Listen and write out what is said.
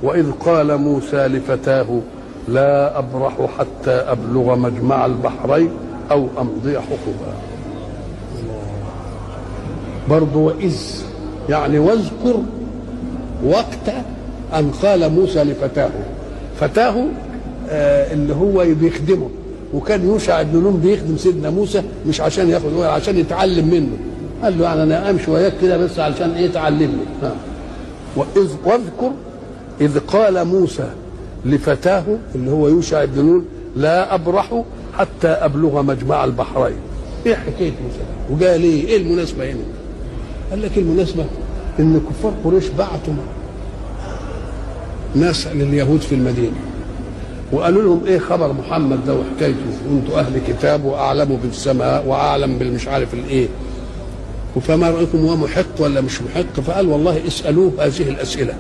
وإذ قال موسى لفتاه لا أبرح حتى أبلغ مجمع البحرين أو أمضي حقبا. برضو وإذ يعني واذكر وقت أن قال موسى لفتاه. فتاه اللي هو بيخدمه، وكان يوشع بن نون بيخدم سيدنا موسى مش عشان ياخد ولا عشان يتعلم منه. قال له يعني أنا أمشي وياك كده بس علشان إيه تعلمني. واذكر إذ قال موسى لفتاه اللي هو يوشع بن نون لا أبرح حتى أبلغ مجمع البحرين. إيه حكاية موسى وقال إيه المناسبة هنا؟ قال لك المناسبة إن كفار قريش بعتوا ناس لليهود في المدينة وقالوا لهم إيه خبر محمد ده وحكايته، وأنتوا أهل كتاب وأعلموا بالسماء وأعلم بالمش عارف الإيه، فما رأيكم هو محق ولا مش محق؟ فقال والله اسألوه هذه الأسئلة